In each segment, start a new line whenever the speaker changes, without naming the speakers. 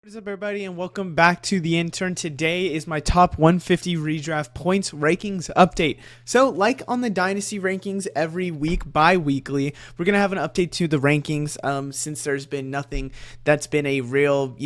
What is up, everybody, and welcome back to The Intern. Today is my top 150 redraft points rankings update. So, like on the dynasty rankings every week, bi-weekly, we're going to have an update to the rankings since there's been nothing that's been a real,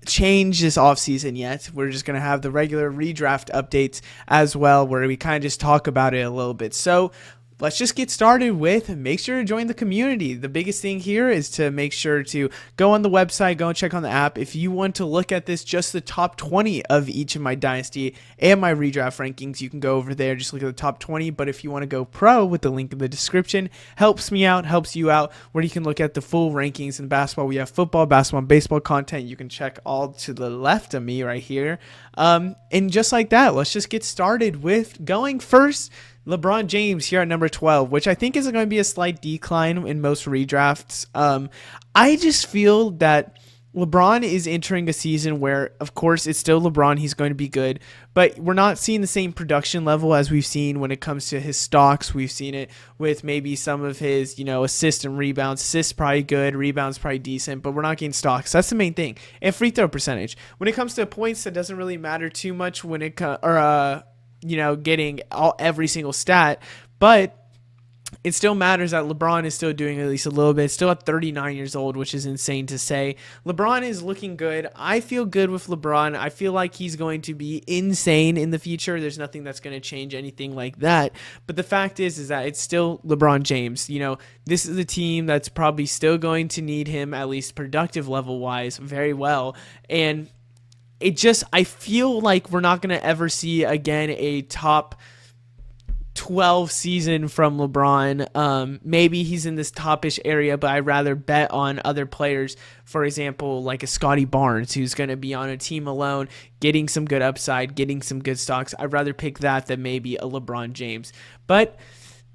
change this offseason yet. We're just going to have the regular redraft updates as well, where we kind of just talk about it a little bit. So, let's just get started with make sure to join the community. The biggest thing here is to make sure to go on the website, go and check on the app. If you want to look at this, just the top 20 of each of my dynasty and my redraft rankings, you can go over there, just look at the top 20. But if you want to go pro with the link in the description, helps me out, helps you out, where you can look at the full rankings in basketball. We have football, basketball, and baseball content. You can check all to the left of me right here. And just like that, let's just get started with going first. LeBron James here at number 12, which I think is going to be a slight decline in most redrafts. I just feel that LeBron is entering a season where, of course, it's still LeBron. He's going to be good, but we're not seeing the same production level as we've seen when it comes to his stocks. We've seen it with maybe some of his, assists and rebounds. Assists probably good, rebounds probably decent, but we're not getting stocks. That's the main thing. And free throw percentage. When it comes to points, that doesn't really matter too much when it getting every single stat, but it still matters that LeBron is still doing at least a little bit. Still at 39 years old, which is insane to say. LeBron is looking good. I feel good with LeBron. I feel like he's going to be insane in the future. There's nothing that's going to change anything like that. But the fact is that it's still LeBron James. This is a team that's probably still going to need him, at least productive level wise, very well. And I feel like we're not going to ever see again a top 12 season from LeBron. Maybe he's in this topish area, but I'd rather bet on other players. For example, like a Scotty Barnes, who's going to be on a team alone, getting some good upside, getting some good stocks. I'd rather pick that than maybe a LeBron James. But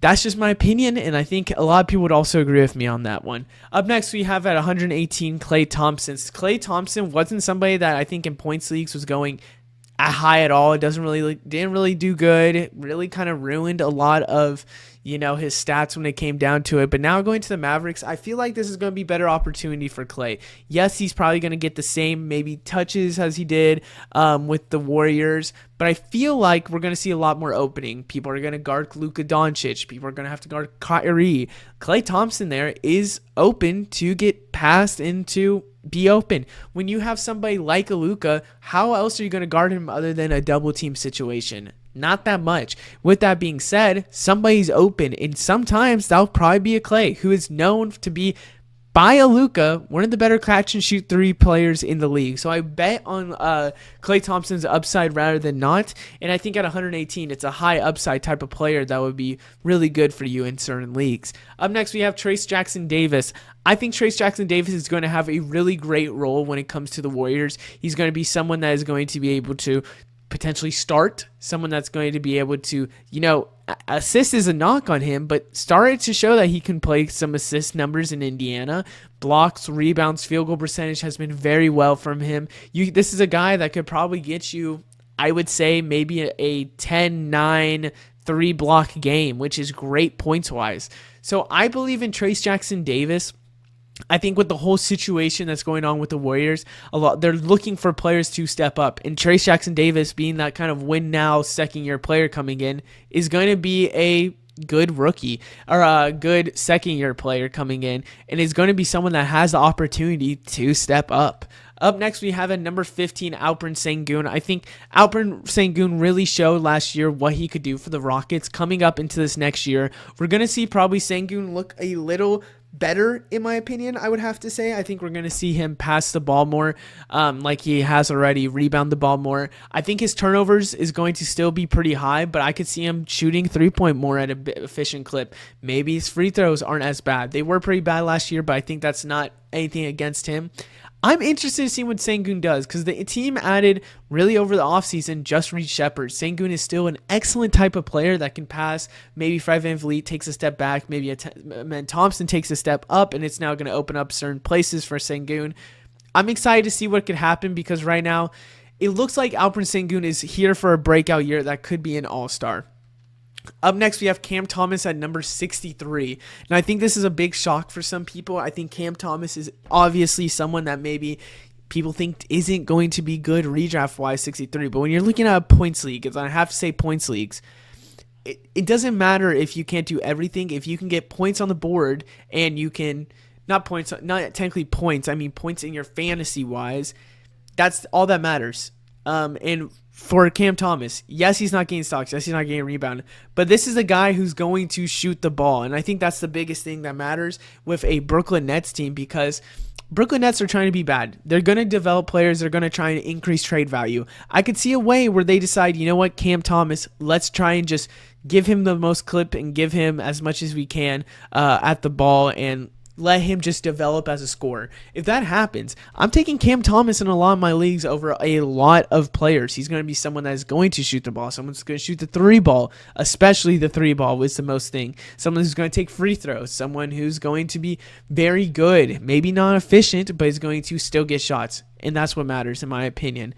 that's just my opinion, and I think a lot of people would also agree with me on that one. Up next, we have at 118, Klay Thompson. Klay Thompson wasn't somebody that I think in points leagues was going high at all. It didn't really do good. It really kind of ruined a lot of his stats when it came down to it. But now going to the Mavericks, I feel like this is going to be a better opportunity for Klay. Yes, he's probably going to get the same maybe touches as he did with the Warriors, but I feel like we're going to see a lot more opening. People are going to guard Luka Doncic. People are going to have to guard Kyrie. Klay Thompson there is open to get passed into be open. When you have somebody like a Luka, how else are you going to guard him other than a double team situation? Not that much. With that being said, somebody's open, and sometimes that'll probably be a Klay, who is known to be, by a Luka, one of the better catch and shoot three players in the league. So I bet on Klay Thompson's upside rather than not. And I think at 118, it's a high upside type of player that would be really good for you in certain leagues. Up next, we have Trayce Jackson-Davis. I think Trayce Jackson-Davis is going to have a really great role when it comes to the Warriors. He's going to be someone that is going to be able to potentially start, someone that's going to be able to, assist is a knock on him, but started to show that he can play some assist numbers in Indiana. Blocks, rebounds, field goal percentage has been very well from him. This is a guy that could probably get you, I would say, maybe a 10-9 3-block game, which is great points-wise. So I believe in Trayce Jackson-Davis. I think with the whole situation that's going on with the Warriors, they're looking for players to step up. And Trayce Jackson-Davis, being that kind of win-now second-year player coming in, is going to be a good rookie or a good second-year player coming in, and is going to be someone that has the opportunity to step up. Up next, we have at number 15, Alperen Sengun. I think Alperen Sengun really showed last year what he could do for the Rockets. Coming up into this next year, we're going to see probably Sengun look a little better, in my opinion, I would have to say. I think we're going to see him pass the ball more like he has already, rebound the ball more. I think his turnovers is going to still be pretty high, but I could see him shooting three-point more at a bit efficient clip. Maybe his free throws aren't as bad. They were pretty bad last year, but I think that's not anything against him. I'm interested to see what Sengun does, because the team added really over the offseason just Reed Shepherd. Sengun is still an excellent type of player that can pass. Maybe Fred VanVleet takes a step back. Maybe Thompson takes a step up, and it's now going to open up certain places for Sengun. I'm excited to see what could happen, because right now it looks like Alperen Sengun is here for a breakout year that could be an all-star. Up next, we have Cam Thomas at number 63. And I think this is a big shock for some people. I think Cam Thomas is obviously someone that maybe people think isn't going to be good redraft wise 63. But when you're looking at a points league, and I have to say points leagues, it doesn't matter if you can't do everything. If you can get points on the board and you can, not technically points, I mean points in your fantasy wise, that's all that matters. And for Cam Thomas, yes, he's not getting stocks. Yes, he's not getting rebound. But this is a guy who's going to shoot the ball. And I think that's the biggest thing that matters with a Brooklyn Nets team, because Brooklyn Nets are trying to be bad. They're going to develop players. They're going to try and increase trade value. I could see a way where they decide, you know what, Cam Thomas, let's try and just give him the most clip and give him as much as we can at the ball and let him just develop as a scorer. If that happens, I'm taking Cam Thomas in a lot of my leagues over a lot of players. He's going to be someone that is going to shoot the ball. Someone's going to shoot the three ball, especially the three ball was the most thing. Someone who's going to take free throws. Someone who's going to be very good. Maybe not efficient, but is going to still get shots. And that's what matters in my opinion.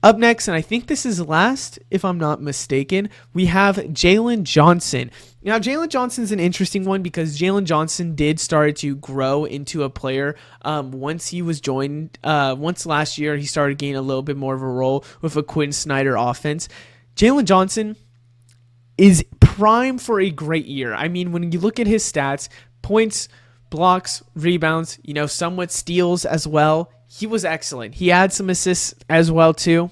Up next, and I think this is last, if I'm not mistaken, we have Jalen Johnson. Now, Jalen Johnson's an interesting one because Jalen Johnson did start to grow into a player once he was joined. Once last year, he started getting a little bit more of a role with a Quinn Snyder offense. Jalen Johnson is prime for a great year. I mean, when you look at his stats, points, blocks, rebounds, somewhat steals as well, he was excellent. He had some assists as well too.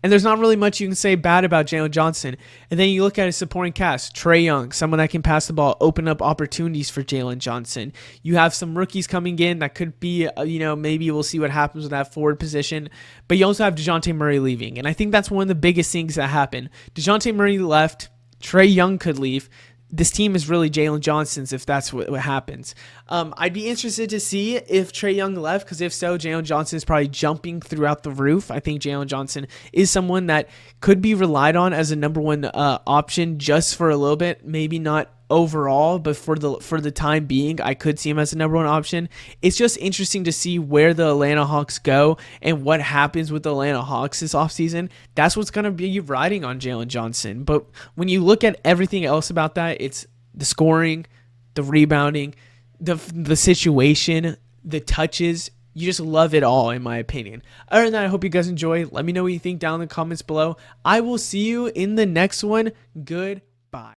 And there's not really much you can say bad about Jalen Johnson. And then you look at his supporting cast, Trae Young, someone that can pass the ball, open up opportunities for Jalen Johnson. You have some rookies coming in that could be, maybe we'll see what happens with that forward position. But you also have DeJounte Murray leaving. And I think that's one of the biggest things that happened. DeJounte Murray left. Trae Young could leave. This team is really Jalen Johnson's if that's what happens. I'd be interested to see if Trae Young left, because if so, Jalen Johnson is probably jumping throughout the roof. I think Jalen Johnson is someone that could be relied on as a number one option just for a little bit, maybe not overall, but for the time being, I could see him as a number one option. It's just interesting to see where the Atlanta Hawks go and what happens with the Atlanta Hawks this offseason. That's what's going to be riding on Jalen Johnson. But when you look at everything else about that, it's the scoring, the rebounding, the situation, the touches. You just love it all, in my opinion. Other than that, I hope you guys enjoy. Let me know what you think down in the comments below. I will see you in the next one. Goodbye.